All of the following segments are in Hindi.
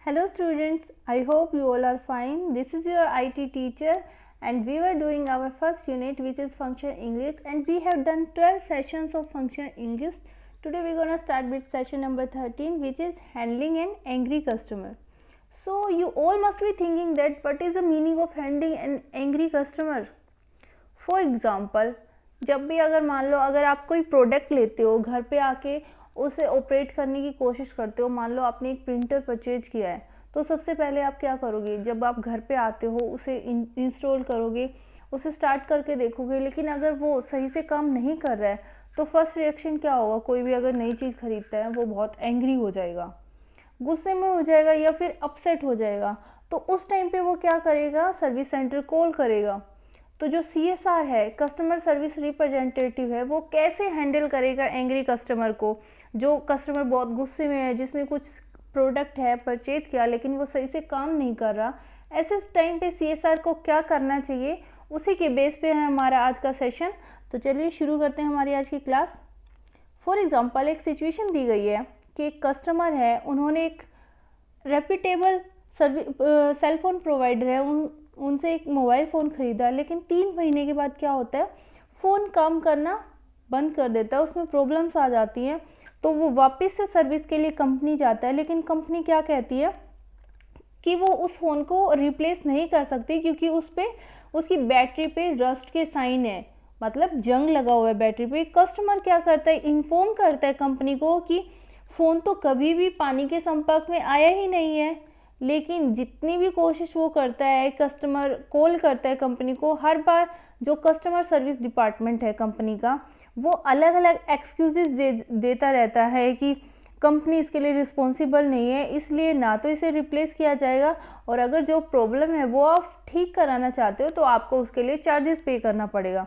Hello students, I hope you all are fine. This is your IT teacher and we were doing our first unit which is Functional English and we have done 12 sessions of Functional English. Today we are going to start with session number 13 which is Handling an Angry Customer. So you all must be thinking that what is the meaning of handling an angry customer? For example, जब भी अगर मान लो अगर आप कोई प्रोडक्ट लेते हो घर पे आके उसे ऑपरेट करने की कोशिश करते हो, मान लो आपने एक प्रिंटर परचेज किया है तो सबसे पहले आप क्या करोगे, जब आप घर पे आते हो उसे इंस्टॉल करोगे, उसे स्टार्ट करके देखोगे, लेकिन अगर वो सही से काम नहीं कर रहा है तो फर्स्ट रिएक्शन क्या होगा? कोई भी अगर नई चीज़ खरीदता है वो बहुत एंग्री हो जाएगा, गुस्से में हो जाएगा या फिर अपसेट हो जाएगा। तो उस टाइम पे वो क्या करेगा? सर्विस सेंटर कॉल करेगा। तो जो CSR है, कस्टमर सर्विस रिप्रेजेंटेटिव है, वो कैसे हैंडल करेगा एंग्री कस्टमर को? जो कस्टमर बहुत गुस्से में है, जिसने कुछ प्रोडक्ट है परचेज किया लेकिन वो सही से काम नहीं कर रहा, ऐसे टाइम पे CSR को क्या करना चाहिए, उसी के बेस पे है हमारा आज का सेशन। तो चलिए शुरू करते हैं हमारी आज की क्लास। फॉर एग्जांपल एक सिचुएशन दी गई है कि एक कस्टमर है, उन्होंने एक रेप्यूटेबल सेल फोन प्रोवाइडर है उनसे एक मोबाइल फ़ोन ख़रीदा, लेकिन 3 महीने के बाद क्या होता है, फ़ोन काम करना बंद कर देता है, उसमें प्रॉब्लम्स आ जाती हैं। तो वो वापस से सर्विस के लिए कंपनी जाता है, लेकिन कंपनी क्या कहती है कि वो उस फ़ोन को रिप्लेस नहीं कर सकती क्योंकि उस पर उसकी बैटरी पे रस्ट के साइन है, मतलब जंग लगा हुआ है बैटरी पे। कस्टमर क्या करता है, इन्फॉर्म करता है कंपनी को कि फ़ोन तो कभी भी पानी के संपर्क में आया ही नहीं है, लेकिन जितनी भी कोशिश वो करता है, कस्टमर कॉल करता है कंपनी को, हर बार जो कस्टमर सर्विस डिपार्टमेंट है कंपनी का, वो अलग अलग एक्सक्यूजेस देता रहता है कि कंपनी इसके लिए रिस्पॉन्सिबल नहीं है, इसलिए ना तो इसे रिप्लेस किया जाएगा, और अगर जो प्रॉब्लम है वो आप ठीक कराना चाहते हो तो आपको उसके लिए चार्जेस पे करना पड़ेगा।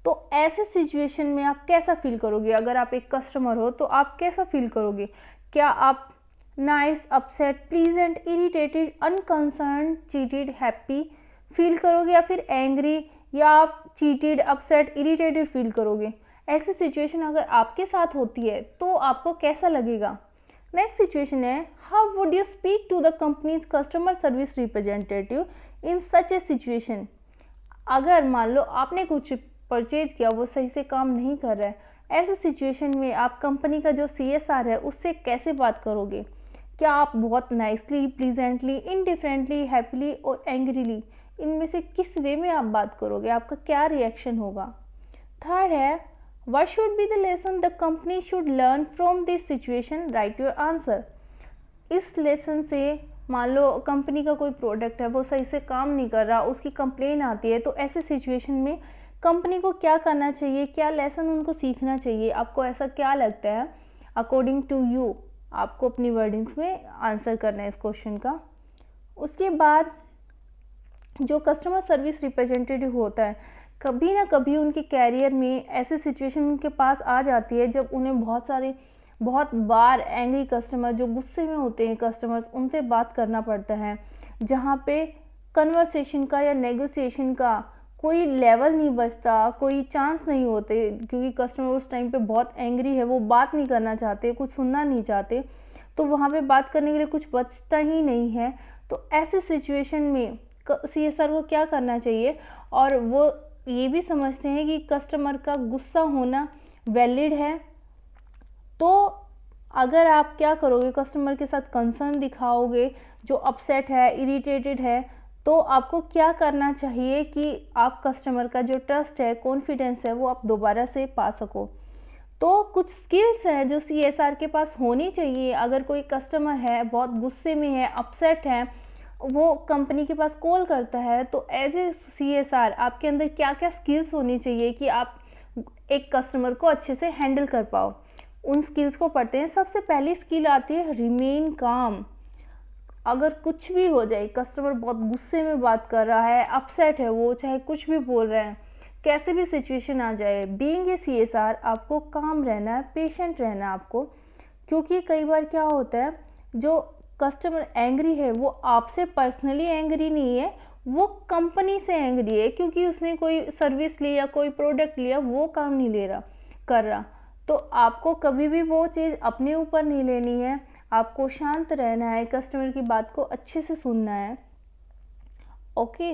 तो ऐसे सिचुएशन में आप कैसा फील करोगे? अगर आप एक कस्टमर हो तो आप कैसा फील करोगे? क्या आप nice, upset, pleasant, irritated, unconcern, cheated, happy feel करोगे, या फिर एंग्री, या आप चीटेड, अपसेट, इरिटेटेड फील करोगे? ऐसी सिचुएशन अगर आपके साथ होती है तो आपको कैसा लगेगा? नेक्स्ट सिचुएशन है, how would you speak to the company's customer service representative in such a situation? अगर मान लो आपने कुछ परचेज किया, वो सही से काम नहीं कर रहा है, ऐसे सिचुएशन में आप कंपनी का जो CSR है उससे कैसे बात करोगे? क्या आप बहुत नाइसली, प्लीजेंटली, इनडिफरेंटली, हैप्पीली और एंग्रीली, इनमें से किस वे में आप बात करोगे? आपका क्या रिएक्शन होगा? थर्ड है, what should be the lesson the company should learn from this situation? Right your answer. इस लेसन से मान लो कंपनी का कोई प्रोडक्ट है, वो सही से काम नहीं कर रहा, उसकी कंप्लेन आती है, तो ऐसे सिचुएशन में कंपनी को क्या करना चाहिए, क्या लेसन उनको सीखना चाहिए? आपको ऐसा क्या लगता है अकॉर्डिंग टू यू? आपको अपनी वर्डिंग्स में आंसर करना है इस क्वेश्चन का। उसके बाद जो कस्टमर सर्विस रिप्रेजेंटेटिव होता है, कभी ना कभी उनके कैरियर में ऐसे सिचुएशन उनके पास आ जाती है जब उन्हें बहुत बार एंग्री कस्टमर, जो गुस्से में होते हैं कस्टमर्स, उनसे बात करना पड़ता है, जहाँ पे कन्वर्सेशन का या नेगोशिएशन का कोई लेवल नहीं बचता, कोई चांस नहीं होते, क्योंकि कस्टमर उस टाइम पे बहुत एंग्री है, वो बात नहीं करना चाहते, कुछ सुनना नहीं चाहते, तो वहाँ पे बात करने के लिए कुछ बचता ही नहीं है। तो ऐसे सिचुएशन में CSR को क्या करना चाहिए? और वो ये भी समझते हैं कि कस्टमर का गुस्सा होना वैलिड है, तो अगर आप क्या करोगे, कस्टमर के साथ कंसर्न दिखाओगे, जो अपसेट है, इरिटेटेड है, तो आपको क्या करना चाहिए कि आप कस्टमर का जो ट्रस्ट है, कॉन्फिडेंस है, वो आप दोबारा से पा सको। तो कुछ स्किल्स हैं जो CSR के पास होनी चाहिए। अगर कोई कस्टमर है, बहुत गुस्से में है, अपसेट है, वो कंपनी के पास कॉल करता है, तो एज ए CSR आपके अंदर क्या क्या स्किल्स होनी चाहिए कि आप एक कस्टमर को अच्छे से हैंडल कर पाओ? उन स्किल्स को पढ़ते हैं। सबसे पहली स्किल आती है रिमेन काम। अगर कुछ भी हो जाए, कस्टमर बहुत गुस्से में बात कर रहा है, अपसेट है वो, चाहे कुछ भी बोल रहे हैं, कैसे भी सिचुएशन आ जाए, बीइंग ए CSR आपको काम रहना है, पेशेंट रहना है आपको, क्योंकि कई बार क्या होता है, जो कस्टमर एंग्री है वो आपसे पर्सनली एंग्री नहीं है, वो कंपनी से एंग्री है क्योंकि उसने कोई सर्विस लिया, कोई प्रोडक्ट लिया, वो काम नहीं कर रहा। तो आपको कभी भी वो चीज़ अपने ऊपर नहीं लेनी है, आपको शांत रहना है, कस्टमर की बात को अच्छे से सुनना है। ओके,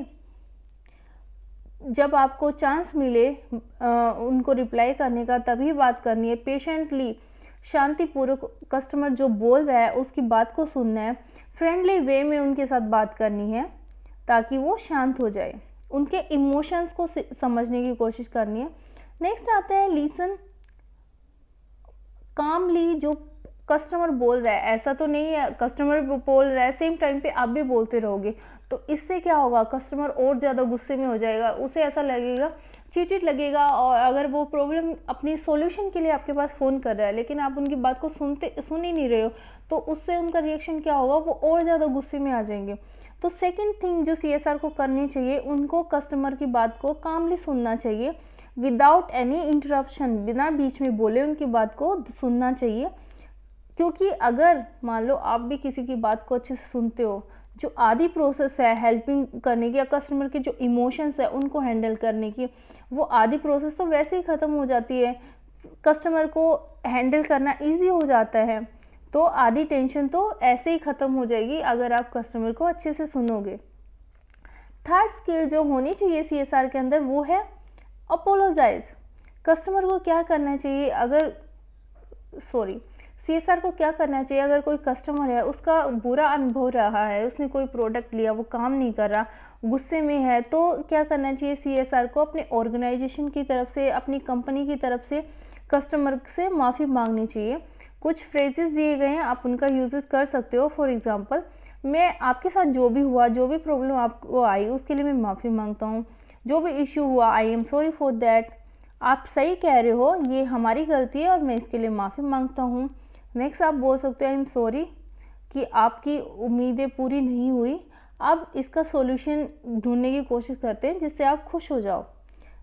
जब आपको चांस मिले उनको रिप्लाई करने का तभी बात करनी है। पेशेंटली, शांतिपूर्वक कस्टमर जो बोल रहा है उसकी बात को सुनना है। फ्रेंडली वे में उनके साथ बात करनी है ताकि वो शांत हो जाए। उनके इमोशंस को समझने की कोशिश करनी है। नेक्स्ट आता है लिसन कामली। जो कस्टमर बोल रहा है, ऐसा तो नहीं है कस्टमर बोल रहा है सेम टाइम पे आप भी बोलते रहोगे, तो इससे क्या होगा, कस्टमर और ज़्यादा गुस्से में हो जाएगा। उसे ऐसा लगेगा, चीटिट लगेगा। और अगर वो प्रॉब्लम अपनी सॉल्यूशन के लिए आपके पास फ़ोन कर रहा है लेकिन आप उनकी बात को सुन ही नहीं रहे हो, तो उससे उनका रिएक्शन क्या होगा, वो और ज़्यादा गुस्से में आ जाएंगे। तो सेकेंड थिंग जो CSR को करनी चाहिए, उनको कस्टमर की बात को कामली सुनना चाहिए विदाउट एनी इंटरप्शन। बिना बीच में बोले उनकी बात को सुनना चाहिए। क्योंकि अगर मान लो आप भी किसी की बात को अच्छे से सुनते हो, जो आधी प्रोसेस है हेल्पिंग करने की या कस्टमर के जो इमोशंस है उनको हैंडल करने की, वो आधी प्रोसेस तो वैसे ही ख़त्म हो जाती है। कस्टमर को हैंडल करना इजी हो जाता है, तो आधी टेंशन तो ऐसे ही ख़त्म हो जाएगी अगर आप कस्टमर को अच्छे से सुनोगे। थर्ड स्किल जो होनी चाहिए CSR के अंदर वो है अपोलोजाइज। कस्टमर को क्या करना चाहिए, CSR को क्या करना चाहिए, अगर कोई कस्टमर है उसका बुरा अनुभव रहा है, उसने कोई प्रोडक्ट लिया वो काम नहीं कर रहा, गुस्से में है, तो क्या करना चाहिए CSR को अपने ऑर्गेनाइजेशन की तरफ से, अपनी कंपनी की तरफ से कस्टमर से माफ़ी मांगनी चाहिए। कुछ फ्रेजेस दिए गए हैं, आप उनका यूजेस कर सकते हो। फॉर एग्जांपल, मैं आपके साथ जो भी हुआ, जो भी प्रॉब्लम आपको आई उसके लिए मैं माफ़ी मांगता हूँ। जो भी इश्यू हुआ, I am sorry for that. आप सही कह रहे हो, ये हमारी गलती है और मैं इसके लिए माफ़ी मांगता हूँ। नेक्स्ट आप बोल सकते हो आई एम सॉरी कि आपकी उम्मीदें पूरी नहीं हुई, अब इसका सॉल्यूशन ढूंढने की कोशिश करते हैं जिससे आप खुश हो जाओ।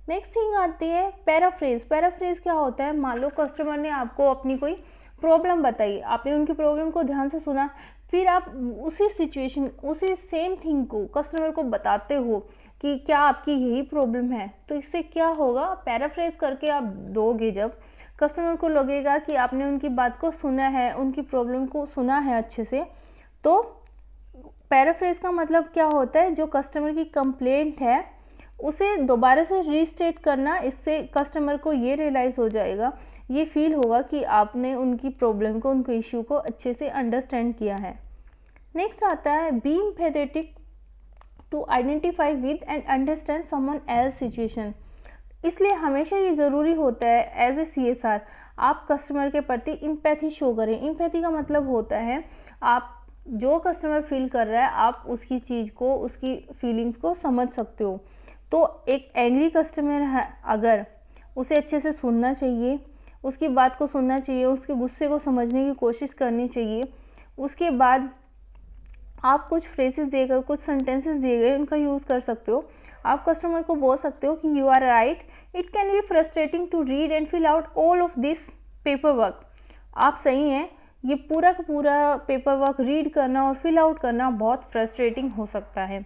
नेक्स्ट थिंग आती है पैराफ्रेज। पैराफ्रेज क्या होता है, मान लो कस्टमर ने आपको अपनी कोई प्रॉब्लम बताई, आपने उनकी प्रॉब्लम को ध्यान से सुना, फिर आप उसी सिचुएशन, उसी सेम थिंग को कस्टमर को बताते हो कि क्या आपकी यही प्रॉब्लम है। तो इससे क्या होगा, पैराफ्रेज करके आप दोगे, जब कस्टमर को लगेगा कि आपने उनकी बात को सुना है, उनकी प्रॉब्लम को सुना है अच्छे से। तो पैराफ्रेज का मतलब क्या होता है, जो कस्टमर की कंप्लेंट है उसे दोबारा से रीस्टेट करना। इससे कस्टमर को ये रियलाइज़ हो जाएगा, ये फील होगा कि आपने उनकी प्रॉब्लम को, उनके इश्यू को अच्छे से अंडरस्टैंड किया है। नेक्स्ट आता है be empathetic to identify with and understand someone else situation. इसलिए हमेशा ये ज़रूरी होता है एज ए CSR आप कस्टमर के प्रति इम्पैथी शो करें। इम्पैथी का मतलब होता है आप जो कस्टमर फील कर रहा है आप उसकी चीज़ को, उसकी फीलिंग्स को समझ सकते हो। तो एक एंग्री कस्टमर है, अगर उसे अच्छे से सुनना चाहिए, उसकी बात को सुनना चाहिए, उसके गुस्से को समझने की कोशिश करनी चाहिए। उसके बाद आप कुछ फ्रेजेस देकर, कुछ सेंटेंसेस दिए गए उनका यूज़ कर सकते हो। आप कस्टमर को बोल सकते हो कि you are right, it can be frustrating to read and fill out all of this paperwork. आप सही हैं, ये पूरा का पूरा पेपर वर्क रीड करना और फिल आउट करना बहुत फ्रस्ट्रेटिंग हो सकता है।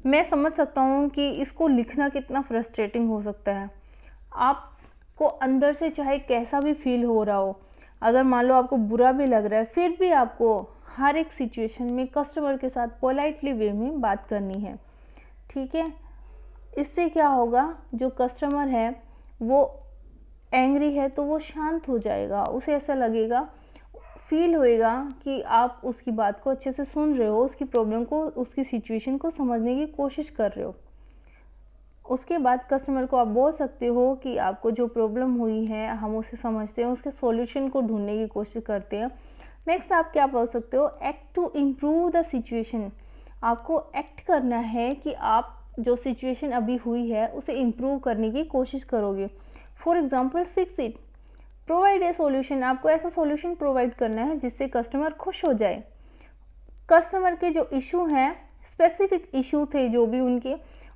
मैं समझ सकता हूँ कि इसको लिखना कितना फ्रस्ट्रेटिंग हो सकता है। आपको अंदर से चाहे कैसा भी फील हो रहा हो, अगर मान लो आपको बुरा भी लग रहा है, फिर भी आपको हर एक सिचुएशन में कस्टमर के साथ पोलाइटली वे में बात करनी है, ठीक है। इससे क्या होगा, जो कस्टमर है वो एंग्री है तो वो शांत हो जाएगा, उसे ऐसा लगेगा, फील होएगा कि आप उसकी बात को अच्छे से सुन रहे हो, उसकी प्रॉब्लम को, उसकी सिचुएशन को समझने की कोशिश कर रहे हो। उसके बाद कस्टमर को आप बोल सकते हो कि आपको जो प्रॉब्लम हुई है हम उसे समझते हैं, उसके सॉल्यूशन को ढूंढने की कोशिश करते हैं। नेक्स्ट आप क्या बोल सकते हो, act to improve the situation. आपको एक्ट करना है कि आप जो सिचुएशन अभी हुई है उसे इम्प्रूव करने की कोशिश करोगे। For example, fix it, provide a solution. आपको ऐसा सॉल्यूशन प्रोवाइड करना है जिससे कस्टमर खुश हो जाए। कस्टमर के जो इशू हैं, स्पेसिफिक इशू थे जो भी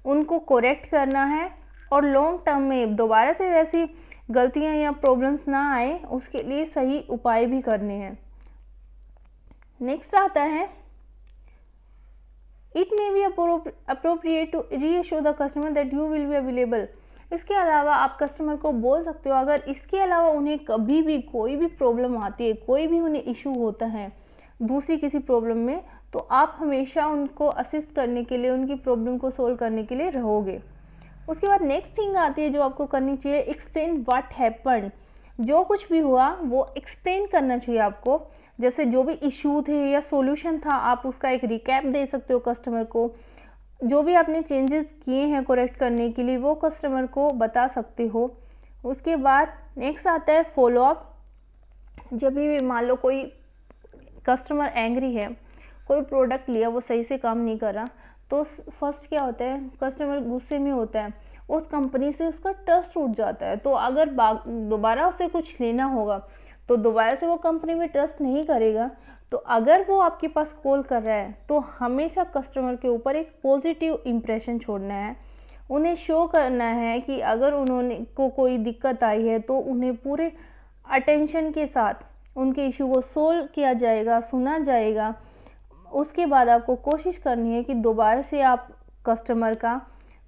उनको करेक्ट करना है और लॉन्ग टर्म में दोबारा से वैसी गलतियां या प्रॉब्लम्स ना आए, उसके लिए सही उपाय भी करने हैं। नेक्स्ट आता है it may be appropriate to reassure the customer that you will be available. इसके अलावा आप कस्टमर को बोल सकते हो, अगर इसके अलावा उन्हें कभी भी कोई भी प्रॉब्लम आती है, कोई भी उन्हें इशू होता है, दूसरी किसी प्रॉब्लम में, तो आप हमेशा उनको असिस्ट करने के लिए, उनकी प्रॉब्लम को सोल्व करने के लिए रहोगे। उसके बाद नेक्स्ट थिंग आती है जो आपको करनी चाहिए, एक्सप्लेन व्हाट हैपेंड। जो कुछ भी हुआ वो एक्सप्लेन करना चाहिए आपको। जैसे जो भी इशू थे या सॉल्यूशन था, आप उसका एक रिकैप दे सकते हो कस्टमर को। जो भी आपने चेंजेस किए हैं करेक्ट करने के लिए, वो कस्टमर को बता सकते हो। उसके बाद नेक्स्ट आता है फॉलोअप। जब भी मान लो कोई कस्टमर एंग्री है, कोई प्रोडक्ट लिया वो सही से काम नहीं कर रहा, तो फर्स्ट क्या होता है, कस्टमर गुस्से में होता है, उस कंपनी से उसका ट्रस्ट उठ जाता है। तो अगर दोबारा उसे कुछ लेना होगा तो दोबारा से वो कंपनी में ट्रस्ट नहीं करेगा। तो अगर वो आपके पास कॉल कर रहा है तो हमेशा कस्टमर के ऊपर एक पॉजिटिव इम्प्रेशन छोड़ना है। उन्हें शो करना है कि अगर उन्होंने को कोई दिक्कत आई है तो उन्हें पूरे अटेंशन के साथ उनके इशू को सोल्व किया जाएगा, सुना जाएगा। उसके बाद आपको कोशिश करनी है कि दोबारा से आप कस्टमर का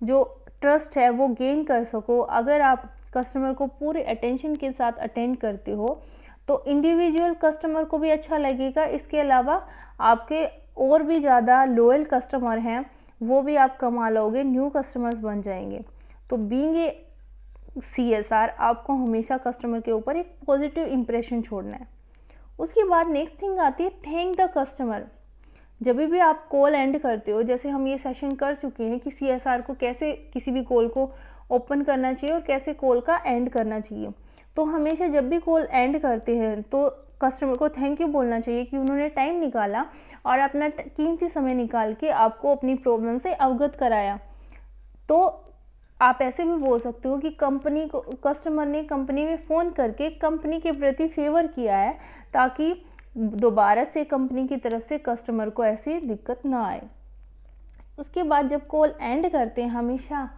जो ट्रस्ट है वो गेन कर सको। अगर आप कस्टमर को पूरे अटेंशन के साथ अटेंड करते हो तो इंडिविजुअल कस्टमर को भी अच्छा लगेगा। इसके अलावा आपके और भी ज़्यादा लॉयल कस्टमर हैं, वो भी आप कमा लोगे, न्यू कस्टमर्स बन जाएंगे। तो बीइंग ए CSR आपको हमेशा कस्टमर के ऊपर एक पॉजिटिव इम्प्रेशन छोड़ना है। उसके बाद नेक्स्ट थिंग आती है थैंक द कस्टमर। जब भी आप कॉल एंड करते हो, जैसे हम ये सेशन कर चुके हैं कि CSR को कैसे किसी भी कॉल को ओपन करना चाहिए और कैसे कॉल का एंड करना चाहिए। तो हमेशा जब भी कॉल एंड करते हैं तो कस्टमर को थैंक यू बोलना चाहिए कि उन्होंने टाइम निकाला और अपना कीमती समय निकाल के आपको अपनी प्रॉब्लम से अवगत कराया। तो आप ऐसे भी बोल सकते हो कि कंपनी को, कस्टमर ने कंपनी में फ़ोन करके कंपनी के प्रति फेवर किया है, ताकि दोबारा से कंपनी की तरफ से कस्टमर को ऐसी दिक्कत ना आए। उसके बाद जब कॉल एंड करते हैं, हमेशा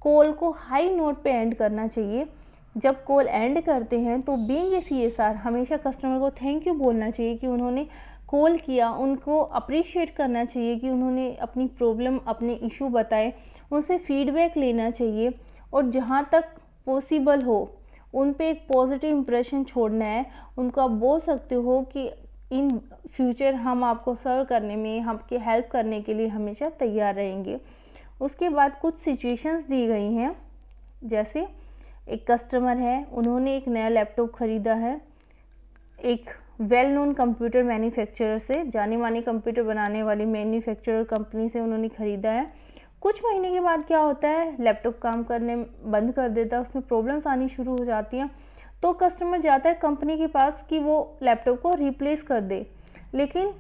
कॉल को हाई नोट पे एंड करना चाहिए। जब कॉल एंड करते हैं तो बीइंग ए CSR हमेशा कस्टमर को थैंक यू बोलना चाहिए कि उन्होंने कॉल किया, उनको अप्रिशिएट करना चाहिए कि उन्होंने अपनी प्रॉब्लम, अपने इशू बताए, उनसे फीडबैक लेना चाहिए और जहाँ तक पॉसिबल हो उन पे एक पॉजिटिव इम्प्रेशन छोड़ना है। उनको आप बोल सकते हो कि इन फ्यूचर हम आपको सर्व करने में, आपकी हेल्प करने के लिए हमेशा तैयार रहेंगे। उसके बाद कुछ सिचुएशंस दी गई हैं, जैसे एक कस्टमर है, उन्होंने एक नया लैपटॉप ख़रीदा है एक वेल नोन कंप्यूटर मैन्युफैक्चरर से, जाने माने कंप्यूटर बनाने वाली मैन्युफैक्चरर कंपनी से उन्होंने ख़रीदा है। कुछ महीने के बाद क्या होता है, लैपटॉप काम करने बंद कर देता है, उसमें प्रॉब्लम्स आनी शुरू हो जाती हैं। तो कस्टमर जाता है कंपनी के पास कि वो लैपटॉप को रिप्लेस कर दे, लेकिन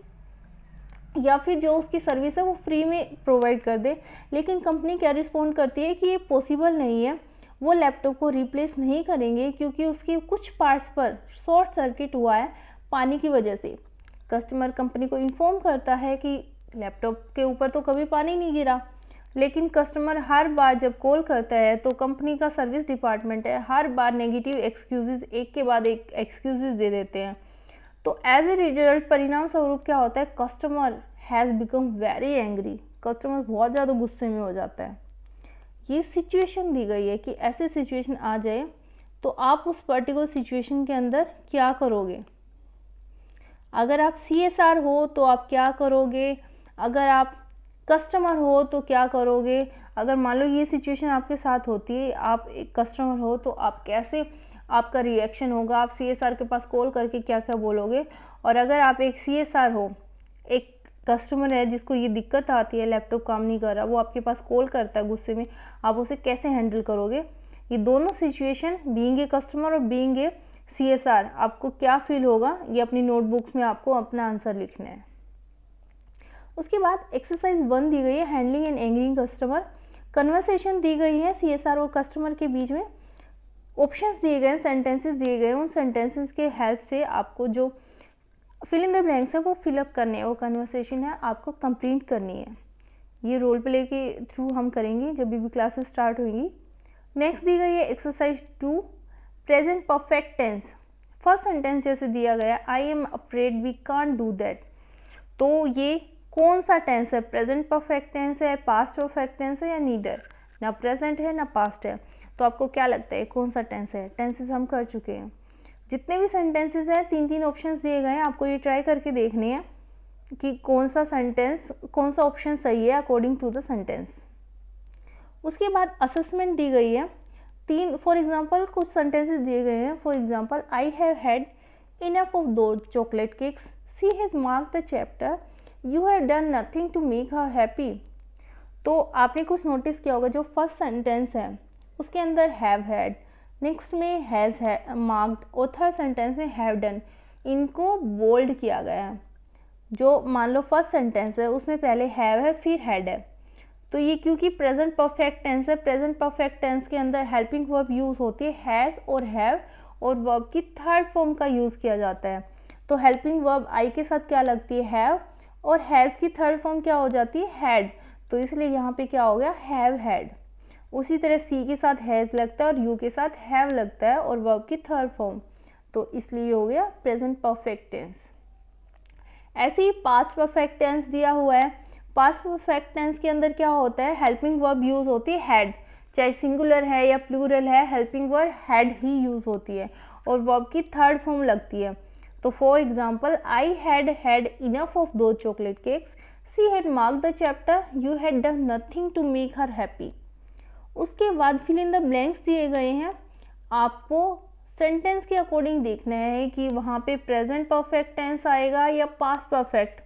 या फिर जो उसकी सर्विस है वो फ्री में प्रोवाइड कर दे। लेकिन कंपनी क्या रिस्पॉन्ड करती है कि ये पॉसिबल नहीं है, वो लैपटॉप को रिप्लेस नहीं करेंगे क्योंकि उसके कुछ पार्ट्स पर शॉर्ट सर्किट हुआ है पानी की वजह से। कस्टमर कंपनी को इन्फॉर्म करता है कि लैपटॉप के ऊपर तो कभी पानी नहीं गिरा, लेकिन कस्टमर हर बार जब कॉल करता है तो कंपनी का सर्विस डिपार्टमेंट है, हर बार नेगेटिव एक्सक्यूजेज, एक के बाद एक एक्सक्यूजेज दे देते हैं। तो एज ए रिजल्ट, परिणाम स्वरूप क्या होता है, customer has become very angry. Customer बहुत ज़्यादा गुस्से में हो जाता है। ये सिचुएशन दी गई है कि ऐसे सिचुएशन आ जाए तो आप उस पर्टिकुलर सिचुएशन के अंदर क्या करोगे। अगर आप CSR हो तो आप क्या करोगे, अगर आप कस्टमर हो तो क्या करोगे। अगर मान लो ये सिचुएशन आपके साथ होती है, आप एक कस्टमर हो, तो आप कैसे, आपका रिएक्शन होगा, आप CSR के पास कॉल करके क्या क्या बोलोगे। और अगर आप एक CSR हो, एक कस्टमर है जिसको ये दिक्कत आती है, लैपटॉप काम नहीं कर रहा, वो आपके पास कॉल करता है गुस्से में, आप उसे कैसे हैंडल करोगे। ये दोनों सिचुएशन, बीइंग ए कस्टमर और बीइंग ए CSR, आपको क्या फील होगा, ये अपनी नोटबुक्स में आपको अपना आंसर लिखना है। उसके बाद एक्सरसाइज 1 दी गई है, हैंडलिंग एंड एंग्रिंग कस्टमर। कन्वर्सेशन दी गई है CSR और कस्टमर के बीच में, ऑप्शंस दिए गए हैं, सेंटेंसेस दिए गए हैं। उन सेंटेंसेस के हेल्प से आपको जो फिल इन द ब्लैंक्स है वो फिलअप करने हैं, वो कन्वर्सेशन है आपको कंप्लीट करनी है। ये रोल प्ले के थ्रू हम करेंगे जब भी क्लासेस स्टार्ट होंगी। नेक्स्ट दी गई है exercise 2, present perfect tense. First sentence जैसे दिया गया, I am afraid we can't do that. तो ये कौन सा टेंस है, प्रेजेंट परफेक्ट टेंस है, पास्ट परफेक्ट टेंस है या नीदर, ना प्रेजेंट है ना पास्ट है। तो आपको क्या लगता है कौन सा टेंस है। टेंसेस हम कर चुके हैं। जितने भी सेंटेंसेस हैं 3-3 ऑप्शंस दिए गए हैं, आपको ये ट्राई करके देखने हैं कि कौन सा ऑप्शन सही है अकॉर्डिंग टू द सेंटेंस। उसके बाद असेसमेंट दी गई है 3। फॉर एग्जांपल कुछ सेंटेंसेस दिए गए हैं। For example, I have had enough of दो chocolate cakes, she has marked the chapter, you have done nothing to make her happy. तो आपने कुछ नोटिस किया होगा, जो फर्स्ट सेंटेंस है उसके अंदर हैव हैड, नेक्स्ट में हैज़ मार्क्ड और थर्ड सेंटेंस में हैव डन, इनको बोल्ड किया गया है। जो मान लो फर्स्ट सेंटेंस है उसमें पहले हैव है फिर हैड है, तो ये क्योंकि प्रेजेंट परफेक्ट टेंस है, प्रेजेंट परफेक्ट टेंस के अंदर हेल्पिंग वर्ब यूज़ होती है हैज़ और हैव, और वर्ब की थर्ड फॉर्म का यूज़ किया जाता है। तो हेल्पिंग वर्ब आई के साथ क्या लगती है, हैव, और हैज़ की थर्ड फॉर्म क्या हो जाती है, हैड, तो इसलिए यहाँ पे क्या हो गया, हैव हैड। उसी तरह सी के साथ हैज़ लगता है और यू के साथ हैव लगता है और वर्ब की थर्ड फॉर्म, तो इसलिए हो गया प्रेजेंट परफेक्ट टेंस। ऐसे ही पास्ट परफेक्ट टेंस दिया हुआ है। पास्ट परफेक्ट टेंस के अंदर क्या होता है, हेल्पिंग वर्ब यूज़ होती है हैड, चाहे सिंगुलर है या प्लूरल है, helping verb had he use होती है और वर्ब की थर्ड फॉर्म लगती है। तो for example, I had had enough of दो chocolate cakes, she had marked the chapter, you had done nothing to make her happy. उसके बाद फिल इन द ब्लैंक्स दिए गए हैं। आपको सेंटेंस के अकॉर्डिंग देखना है कि वहाँ पे प्रेजेंट परफेक्ट टेंस आएगा या पास्ट परफेक्ट,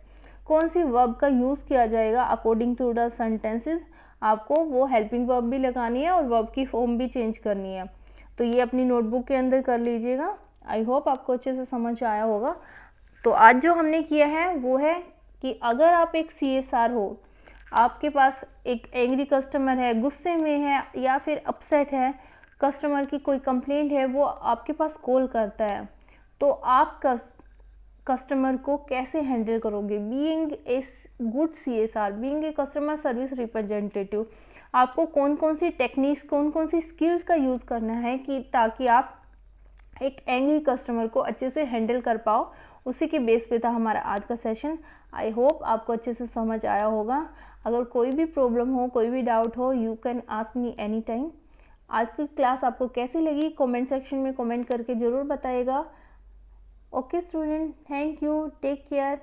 कौन सी वर्ब का यूज़ किया जाएगा अकॉर्डिंग टू द सेंटेंसेस। आपको वो हेल्पिंग वर्ब भी लगानी है और वर्ब की फॉर्म भी चेंज करनी है। तो ये अपनी नोटबुक के अंदर कर लीजिएगा। आई होप आपको अच्छे से समझ आया होगा। तो आज जो हमने किया है वो है कि अगर आप एक CSR हो, आपके पास एक एंग्री कस्टमर है, गुस्से में है या फिर अपसेट है, कस्टमर की कोई कंप्लेंट है, वो आपके पास कॉल करता है, तो आप कस्टमर को कैसे हैंडल करोगे। Being a good CSR, being a customer service representative, आपको कौन कौन सी टेक्निक्स, कौन कौन सी स्किल्स का यूज़ करना है कि ताकि आप एक एंग्री कस्टमर को अच्छे से हैंडल कर पाओ। उसी के बेस पे था हमारा आज का सेशन। आई होप आपको अच्छे से समझ आया होगा। अगर कोई भी प्रॉब्लम हो, कोई भी डाउट हो, you can ask me any time. आज की क्लास आपको कैसी लगी कमेंट सेक्शन में कमेंट करके ज़रूर बताइएगा। Okay student, thank you, take care.